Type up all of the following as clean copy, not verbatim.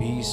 20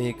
1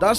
10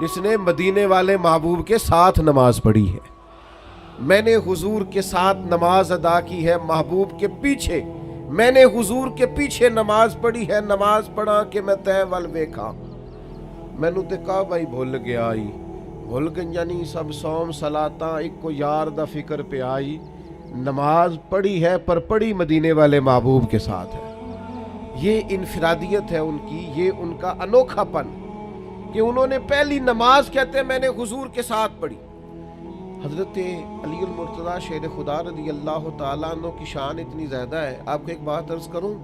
جس نے مدینے والے محبوب کے ساتھ نماز پڑھی ہے. میں نے حضور کے ساتھ نماز ادا کی ہے محبوب کے پیچھے. میں نے حضور کے پیچھے نماز پڑھی ہے. نماز پڑھا کہ میں تے ول ویکھا. مینوں تے کہا بھائی بھول گیا آئی. بھول گئی سب سوم صلاتاں ایک کو یار دا فکر پہ آئی. نماز پڑھی ہے پر پڑھی مدینے والے محبوب کے ساتھ ہے. یہ انفرادیت ہے ان کی, یہ ان کا انوکھا پن کہ انہوں نے پہلی نماز کہتے ہیں میں نے حضور کے ساتھ پڑھی. حضرت علی المرتضیٰ شیر خدا رضی اللہ تعالیٰ عنہ کی شان اتنی زیادہ ہے. آپ کو ایک بات عرض کروں,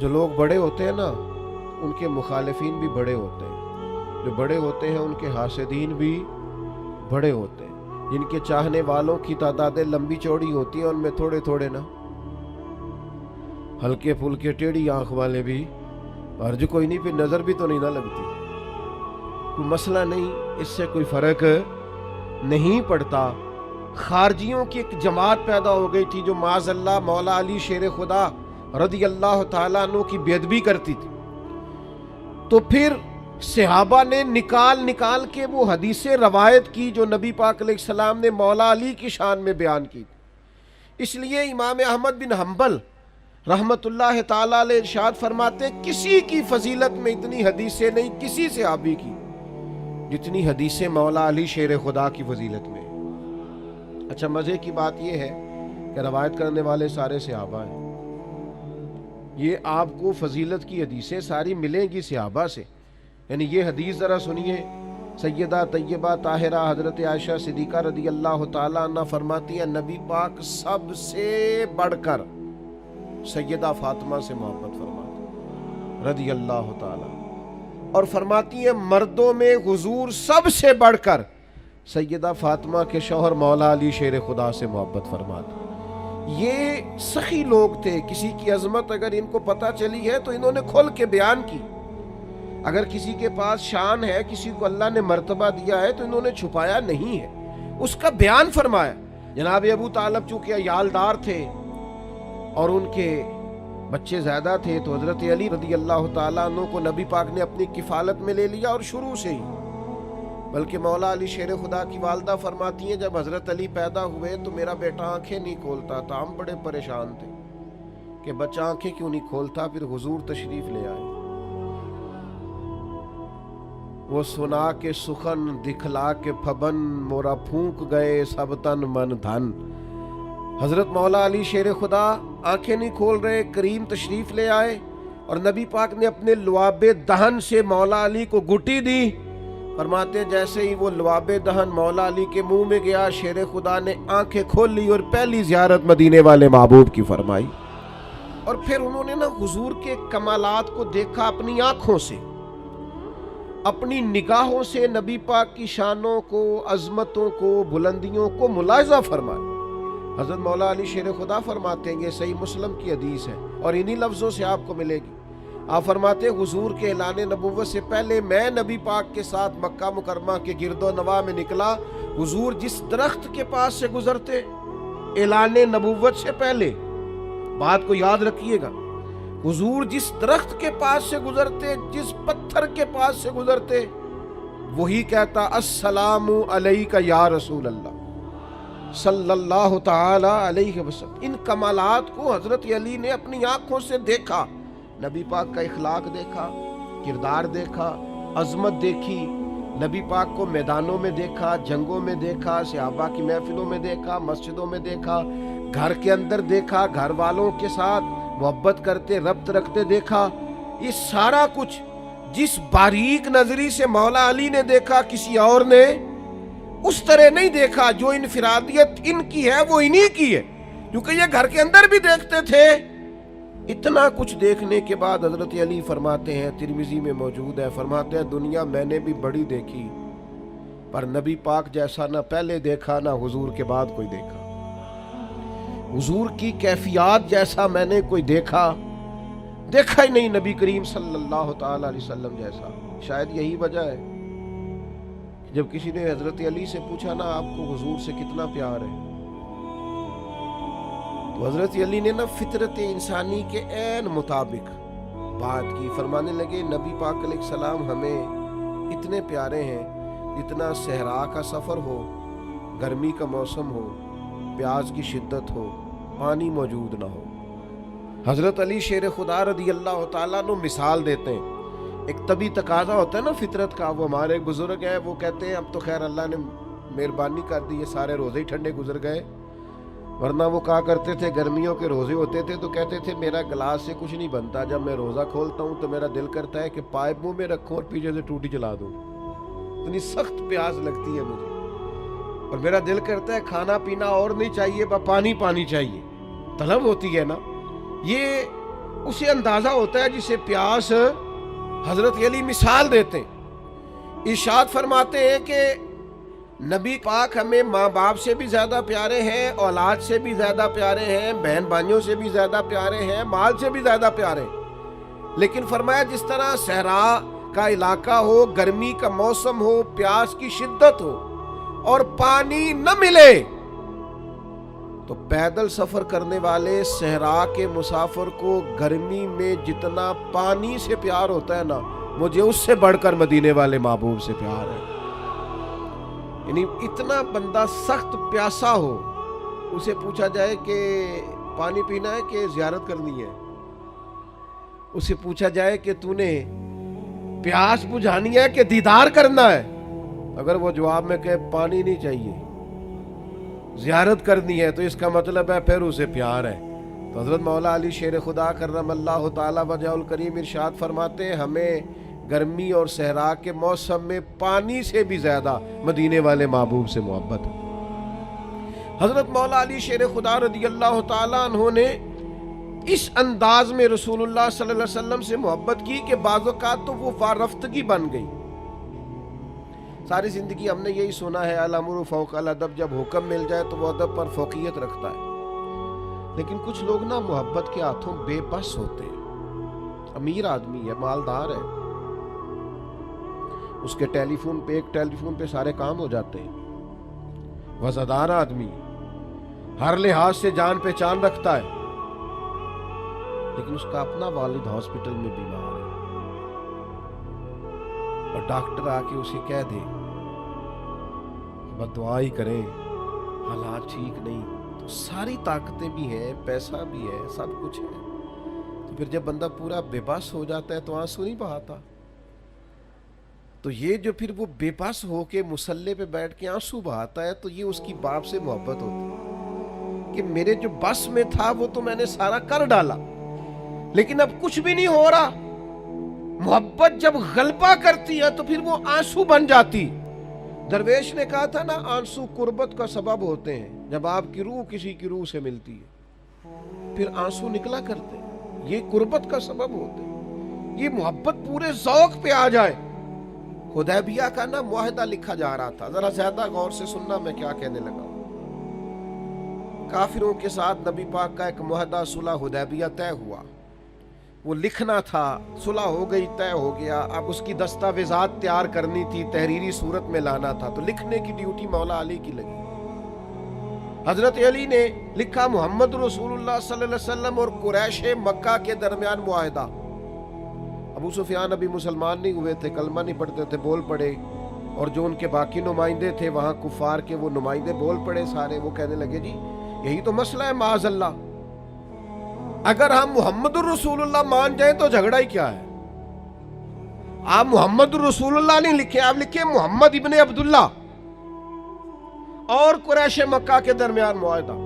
جو لوگ بڑے ہوتے ہیں نا ان کے مخالفین بھی بڑے ہوتے ہیں. جو بڑے ہوتے ہیں ان کے حاسدین بھی بڑے ہوتے ہیں. جن کے چاہنے والوں کی تعدادیں لمبی چوڑی ہوتی ہیں ان میں تھوڑے تھوڑے نا ہلکے پھلکے ٹیڑھی آنکھ والے بھی, اور جو کوئی نہیں پھر نظر بھی تو نہیں نہ لگتی. کوئی مسئلہ نہیں, اس سے کوئی فرق نہیں پڑتا. خارجیوں کی ایک جماعت پیدا ہو گئی تھی جو معاذ اللہ مولا علی شیر خدا رضی اللہ تعالیٰ عنہ کی بے ادبی کرتی تھی. تو پھر صحابہ نے نکال کے وہ حدیثیں روایت کی جو نبی پاک علیہ السلام نے مولا علی کی شان میں بیان کی. اس لیے امام احمد بن حنبل رحمت اللہ تعالیٰ علیہ ارشاد فرماتے کسی کی فضیلت میں اتنی حدیثیں نہیں کسی صحابی کی جتنی حدیثیں مولا علی شیر خدا کی فضیلت میں. اچھا مزے کی بات یہ ہے کہ روایت کرنے والے سارے صحابہ ہیں. یہ آپ کو فضیلت کی حدیثیں ساری ملیں گی صحابہ سے. یعنی یہ حدیث ذرا سنیے, سیدہ طیبہ طاہرہ حضرت عائشہ صدیقہ رضی اللہ تعالیٰ عنہ فرماتی ہیں نبی پاک سب سے بڑھ کر سیدہ فاطمہ سے محبت فرماتے رضی اللہ تعالیٰ, اور فرماتی ہیں مردوں میں حضور سب سے بڑھ کر سیدہ فاطمہ کے شوہر مولا علی شیر خدا سے محبت فرماتے. یہ سخی لوگ تھے, کسی کی عظمت اگر ان کو پتہ چلی ہے تو انہوں نے کھل کے بیان کی. اگر کسی کے پاس شان ہے, کسی کو اللہ نے مرتبہ دیا ہے تو انہوں نے چھپایا نہیں ہے, اس کا بیان فرمایا. جناب ابو طالب چونکہ عیالدار تھے اور ان کے بچے زیادہ تھے تو حضرت علی رضی اللہ تعالیٰ عنہ کو نبی پاک نے اپنی کفالت میں لے لیا. اور شروع سے ہی بلکہ مولا علی شیر خدا کی والدہ فرماتی ہیں جب حضرت علی پیدا ہوئے تو میرا بیٹا آنکھیں نہیں کھولتا تھا. ہم بڑے پریشان تھے کہ بچہ آنکھیں کیوں نہیں کھولتا. پھر حضور تشریف لے آئے, وہ سنا کے سخن دکھلا کے پھبن مورا پھونک گئے سب تن من دھن. حضرت مولا علی شیر خدا آنکھیں نہیں کھول رہے, کریم تشریف لے آئے اور نبی پاک نے اپنے لعاب دہن سے مولا علی کو گھٹی دی. فرماتے جیسے ہی وہ لعاب دہن مولا علی کے منہ میں گیا شیر خدا نے آنکھیں کھول لی اور پہلی زیارت مدینے والے محبوب کی فرمائی. اور پھر انہوں نے نا حضور کے کمالات کو دیکھا اپنی آنکھوں سے, اپنی نگاہوں سے نبی پاک کی شانوں کو, عظمتوں کو, بلندیوں کو ملاحظہ فرمایا. حضرت مولا علی شیر خدا فرماتے ہیں یہ صحیح مسلم کی حدیث ہے اور انہی لفظوں سے آپ کو ملے گی. آپ فرماتے ہیں حضور کے اعلان نبوت سے پہلے میں نبی پاک کے ساتھ مکہ مکرمہ کے گرد و نواح میں نکلا. حضور جس درخت کے پاس سے گزرتے اعلان نبوت سے پہلے, بات کو یاد رکھیے گا, حضور جس درخت کے پاس سے گزرتے, جس پتھر کے پاس سے گزرتے, وہی کہتا السلام علیک یا رسول اللہ صلی اللہ تعالی علیہ وسلم. ان کمالات کو حضرت علی نے اپنی آنکھوں سے دیکھا. نبی پاک کا اخلاق دیکھا, کردار دیکھا, عظمت دیکھی. نبی پاک کو میدانوں میں دیکھا, جنگوں میں دیکھا, صحابہ کی محفلوں میں دیکھا, مسجدوں میں دیکھا, گھر کے اندر دیکھا, گھر والوں کے ساتھ محبت کرتے ربط رکھتے دیکھا. یہ سارا کچھ جس باریک نظری سے مولا علی نے دیکھا کسی اور نے اس طرح نہیں دیکھا. جو انفرادیت ان کی ہے وہ انہی کی ہے, کیونکہ یہ گھر کے اندر بھی دیکھتے تھے. اتنا کچھ دیکھنے کے بعد حضرت علی فرماتے ہیں, ترمذی میں موجود ہے, فرماتے ہیں دنیا میں نے بھی بڑی دیکھی پر نبی پاک جیسا نہ پہلے دیکھا نہ حضور کے بعد کوئی دیکھا. حضور کی کیفیات جیسا میں نے کوئی دیکھا ہی نہیں نبی کریم صلی اللہ تعالی علیہ وسلم جیسا. شاید یہی وجہ ہے جب کسی نے حضرت علی سے پوچھا نا آپ کو حضور سے کتنا پیار ہے, تو حضرت علی نے نا فطرت انسانی کے عین مطابق بات کی. فرمانے لگے نبی پاک علیہ السلام ہمیں اتنے پیارے ہیں جتنا صحرا کا سفر ہو، گرمی کا موسم ہو، پیاس کی شدت ہو، پانی موجود نہ ہو۔ حضرت علی شیر خدا رضی اللہ تعالیٰ عنہ مثال دیتے ہیں۔ ایک طبی تقاضا ہوتا ہے نا فطرت کا، وہ ہمارے ایک بزرگ ہیں، وہ کہتے ہیں اب تو خیر اللہ نے مہربانی کر دی، یہ سارے روزے ہی ٹھنڈے گزر گئے، ورنہ وہ کہا کرتے تھے گرمیوں کے روزے ہوتے تھے تو کہتے تھے میرا گلاس سے کچھ نہیں بنتا، جب میں روزہ کھولتا ہوں تو میرا دل کرتا ہے کہ پائپ منہ میں رکھوں اور پیچھے سے ٹوٹی چلا دوں، اتنی سخت پیاس لگتی ہے مجھے، اور میرا دل کرتا ہے کھانا پینا اور نہیں چاہیے، بس پانی پانی چاہیے، طلب ہوتی ہے نا۔ یہ اسے اندازہ ہوتا ہے جسے پیاس حضرت علی مثال دیتے ہیں۔ ارشاد فرماتے ہیں کہ نبی پاک ہمیں ماں باپ سے بھی زیادہ پیارے ہیں، اولاد سے بھی زیادہ پیارے ہیں، بہن بھائیوں سے بھی زیادہ پیارے ہیں، مال سے بھی زیادہ پیارے ہیں، لیکن فرمایا جس طرح صحرا کا علاقہ ہو، گرمی کا موسم ہو، پیاس کی شدت ہو اور پانی نہ ملے تو پیدل سفر کرنے والے صحرا کے مسافر کو گرمی میں جتنا پانی سے پیار ہوتا ہے نا، مجھے اس سے بڑھ کر مدینے والے محبوب سے پیار ہے۔ یعنی اتنا بندہ سخت پیاسا ہو، اسے پوچھا جائے کہ پانی پینا ہے کہ زیارت کرنی ہے، اسے پوچھا جائے کہ تو نے پیاس بجھانی ہے کہ دیدار کرنا ہے، اگر وہ جواب میں کہے پانی نہیں چاہیے زیارت کرنی ہے، تو اس کا مطلب ہے پھر اسے پیار ہے۔ تو حضرت مولا علی شیر خدا کرم اللہ تعالی وجہ الکریم ارشاد فرماتے ہیں ہمیں گرمی اور صحرا کے موسم میں پانی سے بھی زیادہ مدینے والے محبوب سے محبت ہے۔ حضرت مولا علی شیر خدا رضی اللہ تعالیٰ عنہ نے اس انداز میں رسول اللہ صلی اللہ علیہ وسلم سے محبت کی کہ بعض اوقات تو وہ وارفتگی بن گئی۔ ساری زندگی ہم نے یہی سنا ہے الامر فوق الادب، جب حکم مل جائے تو وہ ادب پر فوقیت رکھتا ہے، لیکن کچھ لوگ نا محبت کے ہاتھوں بے بس ہوتے ہیں۔ امیر آدمی ہے، مالدار ہے، اس کے ایک ٹیلی فون پہ سارے کام ہو جاتے ہیں، وزادار آدمی، ہر لحاظ سے جان پہچان رکھتا ہے، لیکن اس کا اپنا والد ہاسپٹل میں بیمار ہے اور ڈاکٹر آ کے اسے کہہ دے بس دعا ہی کریں، حالات ٹھیک نہیں، تو ساری طاقتیں بھی ہیں، پیسہ بھی ہے، سب کچھ ہے، تو پھر جب بندہ پورا بے بس ہو جاتا ہے تو آنسو نہیں بہاتا۔ تو یہ جو پھر وہ بے بس ہو کے مصلے پہ بیٹھ کے آنسو بہاتا ہے، تو یہ اس کی باپ سے محبت ہوتی ہے کہ میرے جو بس میں تھا وہ تو میں نے سارا کر ڈالا، لیکن اب کچھ بھی نہیں ہو رہا۔ محبت جب غلبہ کرتی ہے تو پھر وہ آنسو بن جاتی۔ درویش نے کہا تھا نا آنسو قربت کا سبب ہوتے ہیں، جب آپ کی روح کسی کی روح سے ملتی ہے پھر آنسو نکلا کرتے ہیں، یہ قربت کا سبب ہوتے ہیں، یہ محبت پورے ذوق پہ آ جائے۔ حدیبیہ کا نا معاہدہ لکھا جا رہا تھا، ذرا زیادہ غور سے سننا میں کیا کہنے لگا ہوں۔ کافروں کے ساتھ نبی پاک کا ایک معاہدہ صلح حدیبیہ طے ہوا، وہ لکھنا تھا، صلح ہو گئی، طے ہو گیا، اب اس کی دستاویزات تیار کرنی تھی، تحریری صورت میں لانا تھا، تو لکھنے کی ڈیوٹی مولا علی کی لگی۔ حضرت علی نے لکھا محمد رسول اللہ صلی اللہ علیہ وسلم اور قریش مکہ کے درمیان معاہدہ۔ ابو سفیان ابھی مسلمان نہیں ہوئے تھے، کلمہ نہیں پڑھتے تھے، بول پڑے، اور جو ان کے باقی نمائندے تھے وہاں کفار کے، وہ نمائندے بول پڑے سارے، وہ کہنے لگے جی یہی تو مسئلہ ہے معاذ اللہ، اگر ہم محمد الرسول اللہ مان جائیں تو جھگڑا ہی کیا ہے؟ آپ محمد الرسول اللہ نہیں لکھے، آپ لکھے محمد ابن عبداللہ اور قریش مکہ کے درمیان معاہدہ۔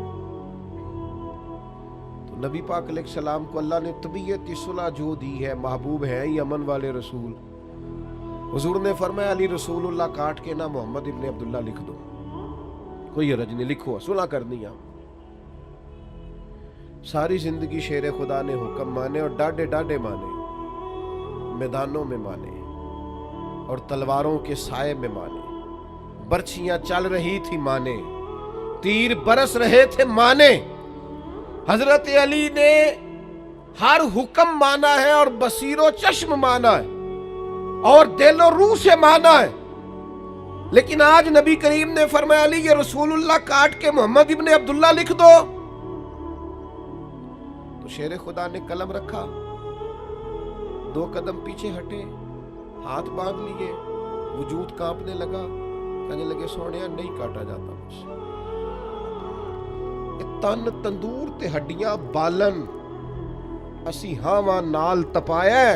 تو نبی پاک علیہ السلام کو اللہ نے طبیعت صلح جو دی ہے، محبوب ہے ہی امن والے رسول، حضور نے فرمایا علی رسول اللہ کاٹ کے نہ محمد ابن عبداللہ لکھ دو، کوئی حرج نہیں، لکھو، صلح کرنی ہے۔ ساری زندگی شیر خدا نے حکم مانے اور ڈاڈے ڈاڈے مانے، میدانوں میں مانے اور تلواروں کے سائے میں مانے، برچھیاں چل رہی تھی مانے، تیر برس رہے تھے مانے۔ حضرت علی نے ہر حکم مانا ہے اور بصیر و چشم مانا ہے اور دل و روح سے مانا ہے، لیکن آج نبی کریم نے فرمایا علی یہ رسول اللہ کاٹ کے محمد ابن عبداللہ لکھ دو، تو شیر خدا نے قلم رکھا، 2 قدم پیچھے ہٹے، ہاتھ باندھ لیے وجود کانپنے لگا، کہنے لگے سونے نہیں کاٹا جاتا مجھ سے، تن تندور تے ہڈیاں بالن، اسی ہاواں نال تپایا،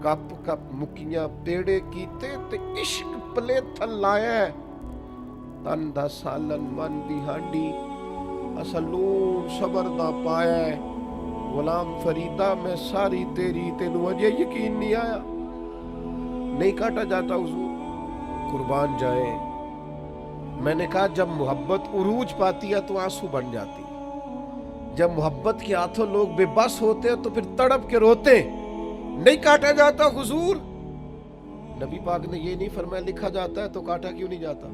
کپ کپ مکیاں پیڑے کیتے تے عشق پلے تھن لایا، تن دا سالن من دی ہانڈی اسلون صبر دا پایا، غلام فریدہ میں ساری تیری، تینوں اجے یقین نہیں آیا، نہیں کاٹا جاتا حضور، قربان جائے۔ میں نے کہا جب محبت عروج پاتی ہے تو آنسو بن جاتی، جب محبت کے ہاتھوں لوگ بے بس ہوتے ہیں تو پھر تڑپ کے روتے، نہیں کاٹا جاتا حضور۔ نبی پاک نے یہ نہیں فرمایا لکھا جاتا ہے تو کاٹا کیوں نہیں جاتا،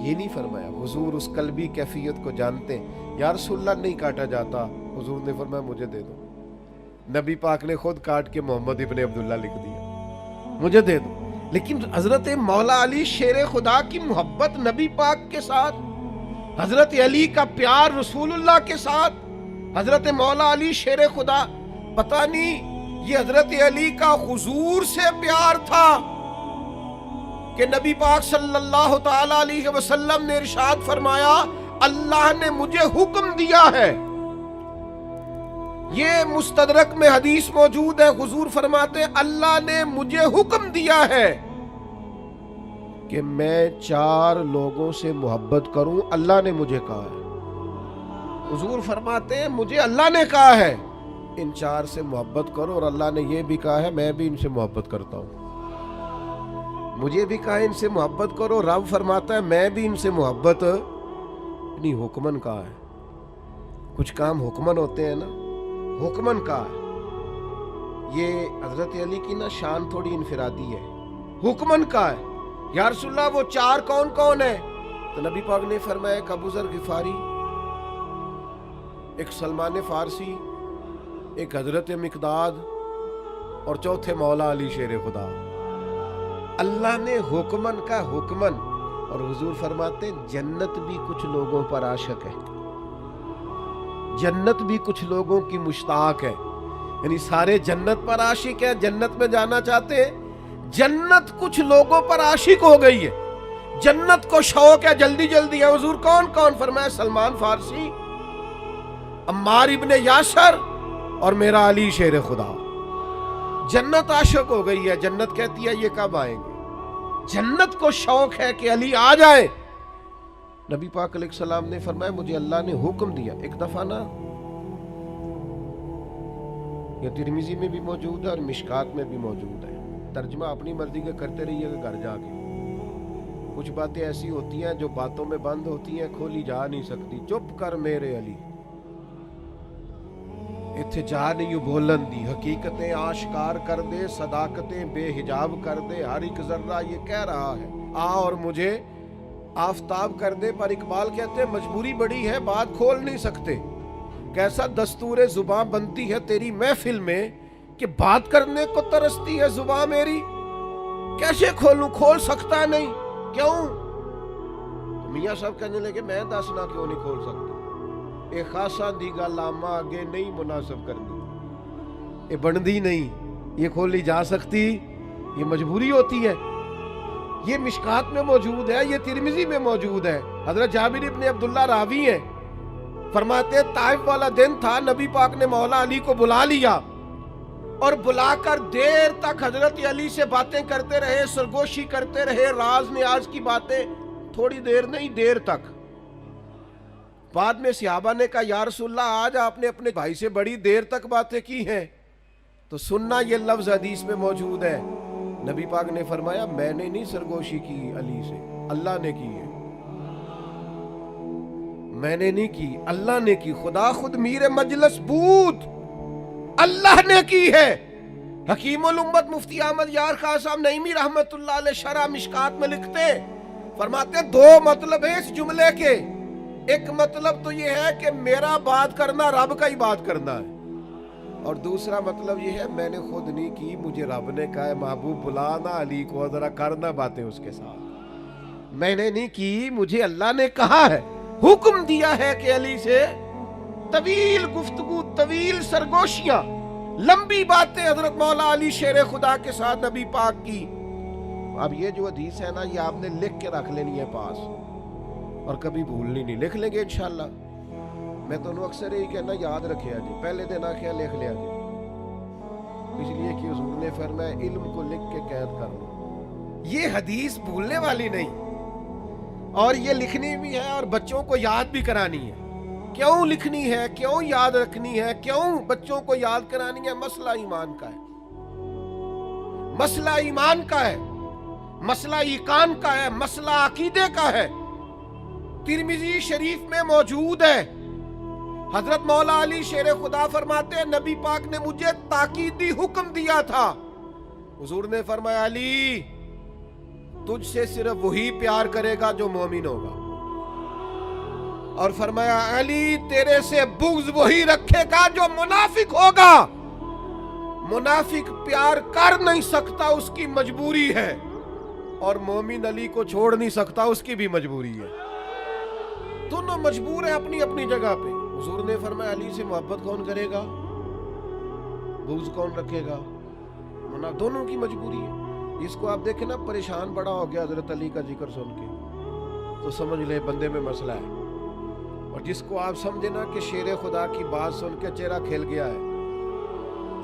یہ نہیں فرمایا، حضور اس قلبی کیفیت کو جانتے ہیں۔ یا رسول اللہ نہیں کاٹا جاتا، حضور نے فرمایا مجھے دے دو، نبی پاک نے خود کاٹ کے محمد ابن عبداللہ لکھ دیا، مجھے دے دو۔ لیکن حضرت مولا علی شیر خدا کی محبت نبی پاک کے ساتھ، حضرت علی کا پیار رسول اللہ کے ساتھ، حضرت مولا علی شیر خدا، پتہ نہیں یہ حضرت علی کا حضور سے پیار تھا کہ نبی پاک صلی اللہ تعالی علیہ وسلم نے ارشاد فرمایا اللہ نے مجھے حکم دیا ہے، یہ مستدرک میں حدیث موجود ہے، حضور فرماتے اللہ نے مجھے حکم دیا ہے کہ میں 4 لوگوں سے محبت کروں، اللہ نے مجھے کہا ہے، حضور فرماتے ہیں مجھے اللہ نے کہا ہے ان 4 سے محبت کرو، اور اللہ نے یہ بھی کہا ہے میں بھی ان سے محبت کرتا ہوں، مجھے بھی کہا ہے ان سے محبت کرو، رب فرماتا ہے میں بھی ان سے محبت، نہیں حکمن کہا ہے، کچھ کام حکمن ہوتے ہیں نا، حکمن کہا ہے، یہ حضرت علی کی نا شان تھوڑی انفرادی ہے، حکمن کہا ہے۔ یا رسول اللہ وہ 4 کون کون ہیں؟ تو نبی پاک نے فرمایا ایک ابو ذر غفاری، ایک سلمان فارسی، ایک حضرت مقداد، اور چوتھے مولا علی شیر خدا۔ اللہ نے حکمن کا حکمن، اور حضور فرماتے جنت بھی کچھ لوگوں پر عاشق ہے، جنت بھی کچھ لوگوں کی مشتاق ہے، یعنی سارے جنت پر عاشق ہے، جنت میں جانا چاہتے ہیں، جنت کچھ لوگوں پر عاشق ہو گئی ہے، جنت کو شوق ہے، جلدی جلدی ہے۔ حضور کون کون؟ فرمایا سلمان فارسی، عمار ابن یاسر، اور میرا علی شیر خدا، جنت عاشق ہو گئی ہے، جنت کہتی ہے یہ کب آئیں گے، جنت کو شوق ہے کہ علی آ جائے۔ نبی پاک علیہ السلام نے فرمایا مجھے اللہ نے حکم دیا، ایک دفعہ نا یہ ترمذی میں بھی موجود ہے اور مشکات میں بھی موجود ہے، ترجمہ اپنی مرضی کے کرتے رہیے گا گھر جا کے، کچھ باتیں ایسی ہوتی ہیں جو باتوں میں بند ہوتی ہیں، کھولی جا نہیں سکتی، چپ کر میرے علی، اتھے جا نہیں بولن دی، حقیقتیں آشکار کر دے، صداقتیں بے حجاب کر دے، ہر ایک ذرہ یہ کہہ رہا ہے آ اور مجھے آفتاب کر دے، پر اقبال کہتے ہیں مجبوری بڑی ہے بات کھول نہیں سکتے، کیسا دستور زباں بنتی ہے تیری محفل میں کہ بات کرنے کو ترستی ہے زباں میری، کیسے کھولوں، کھول سکتا نہیں، کیوں؟ میاں صاحب کہنے لگے میں دسنا کیوں نہیں کھول سکتا، اے خاصا دی گل آما آگے نہیں مناسب کرنی، اے بندی نہیں، یہ کھولی جا سکتی، یہ مجبوری ہوتی ہے۔ یہ مشکات میں موجود ہے، یہ ترمذی میں موجود ہے، حضرت جابر ابن عبداللہ راوی ہیں، فرماتے طائف والا دن تھا، نبی پاک نے مولا علی کو بلا لیا اور بلا کر دیر تک حضرت علی سے باتیں کرتے رہے، سرگوشی کرتے رہے، راز نیاز کی باتیں، تھوڑی دیر نہیں دیر تک۔ بعد میں صحابہ نے کہا یا رسول اللہ آج آپ نے اپنے بھائی سے بڑی دیر تک باتیں کی ہیں، تو سننا یہ لفظ حدیث میں موجود ہے، نبی پاک نے فرمایا میں نے نہیں سرگوشی کی علی سے، اللہ نے کی ہے، میں نے نہیں کی، اللہ نے کی، خدا خود میر مجلس بود، اللہ نے کی ہے۔ حکیم الامت مفتی احمد یار خان صاحب نعیمی رحمت اللہ علیہ شرح مشکات میں لکھتے، فرماتے 2 مطلب ہیں اس جملے کے، ایک مطلب تو یہ ہے کہ میرا بات کرنا رب کا ہی بات کرنا ہے، اور دوسرا مطلب یہ ہے میں نے خود نہیں کی، مجھے رب نے کہا ہے محبوب بلانا علی کو ذرا کرنا باتیں اس کے ساتھ، میں نے نہیں کی، مجھے اللہ نے کہا ہے، حکم دیا ہے کہ علی سے طویل گفتگو، طویل سرگوشیاں، لمبی باتیں حضرت مولا علی شیر خدا کے ساتھ نبی پاک کی۔ اب یہ جو حدیث ہے نا، یہ آپ نے لکھ کے رکھ لینی ہے پاس، اور کبھی بھولنی نہیں. لکھ لیں گے انشاءاللہ. میں تو اکثر یہی کہنا، یاد رکھے جی، پہلے دن آخیا لکھ لیا جی، اس لیے کہ حضور نے فرمایا علم کو لکھ کے قید کر لو. یہ حدیث بھولنے والی نہیں، اور یہ لکھنی بھی ہے اور بچوں کو یاد بھی کرانی ہے. کیوں لکھنی ہے، کیوں یاد رکھنی ہے، کیوں بچوں کو یاد کرانی ہے؟ مسئلہ ایمان کا ہے، مسئلہ ایمان کا ہے، مسئلہ ایقان کا ہے، مسئلہ عقیدے کا ہے. ترمذی شریف میں موجود ہے. حضرت مولا علی شیر خدا فرماتے ہیں، نبی پاک نے مجھے تاکیدی حکم دیا تھا. حضور نے فرمایا، علی تجھ سے صرف وہی پیار کرے گا جو مومن ہوگا، اور فرمایا علی تیرے سے بغض وہی رکھے گا جو منافق ہوگا. منافق پیار کر نہیں سکتا، اس کی مجبوری ہے، اور مومن علی کو چھوڑ نہیں سکتا، اس کی بھی مجبوری ہے. دونوں مجبور ہیں اپنی اپنی جگہ پہ. حضور نے فرمایا علی سے محبت کون کرے گا، بغض کون رکھے گا؟ دونوں کی مجبوری ہے. اس کو آپ دیکھیں نا، پریشان بڑا ہو گیا حضرت علی کا ذکر سن کے، تو سمجھ لیں بندے میں مسئلہ ہے. اور جس کو آپ سمجھے نا کہ شیر خدا کی بات سن کے چہرہ کھل گیا ہے،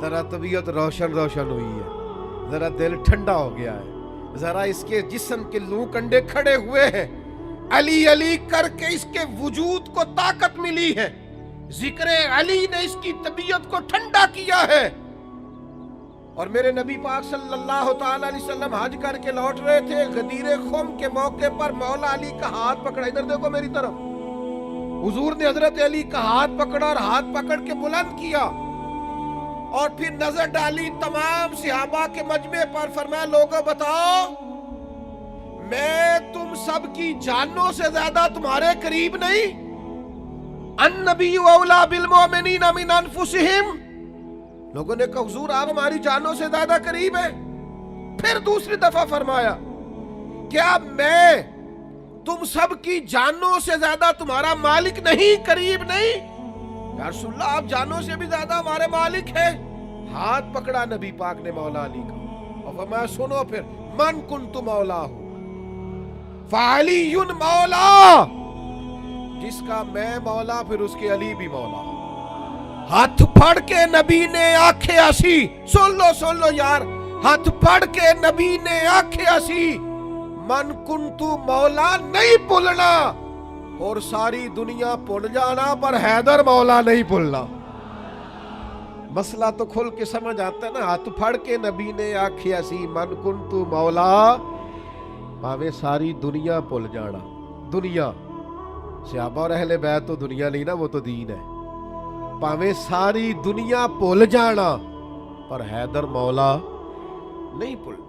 ذرا طبیعت روشن ہوئی ہے، ذرا دل ٹھنڈا ہو گیا ہے، ذرا اس کے جسم کے لو کنڈے کھڑے ہوئے ہیں، علی علی کر کے اس کے وجود کو طاقت ملی ہے، ذکر علی نے اس کی طبیعت کو ٹھنڈا کیا ہے. اور میرے نبی پاک صلی اللہ تعالی علیہ وسلم حج کر کے لوٹ رہے تھے. غدیر خم کے موقع پر مولا علی کا ہاتھ پکڑا. ادھر دیکھو میری طرف. حضور نے حضرت علی کا ہاتھ پکڑا اور ہاتھ پکڑ کے بلند کیا، اور پھر نظر ڈالی تمام صحابہ کے مجمع پر. فرمایا لوگوں بتاؤ، میں تم سب کی جانوں سے زیادہ تمہارے قریب نہیں؟ النبی اولی بالمؤمنین من انفسہم. لوگوں نے کہا حضور آپ ہماری جانوں سے زیادہ قریب ہیں. پھر دوسری دفعہ فرمایا، کیا میں تم سب کی جانوں سے زیادہ تمہارا مالک نہیں، قریب نہیں؟ یا رسول اللہ آپ جانوں سے بھی زیادہ ہمارے مالک ہیں. ہاتھ پکڑا نبی پاک نے مولا علی کا، اور فرمایا سنو پھر، من کنت مولا ہوں فعلی مولا. جس کا میں مولا، پھر اس کے علی بھی مولا. ہاتھ پھڑ کے نبی نے آنکھیں ایسی، سن لو یار، ہاتھ پھڑ کے نبی نے آنکھیں ایسی، من کنتو مولا نہیں بھولنا، اور ساری دنیا بھول جانا، پر حیدر مولا نہیں بھولنا. مسئلہ تو کھل کے سمجھ آتا ہے نا. ہاتھ پھڑ کے نبی نے آنکھیں ایسی، من کنتو مولا، پاوے ساری دنیا بھول جانا. دنیا صحابہ اور اہل بیت تو دنیا نہیں نا، وہ تو دین ہے. پاوے ساری دنیا بھول جانا، پر حیدر مولا نہیں بھولنا.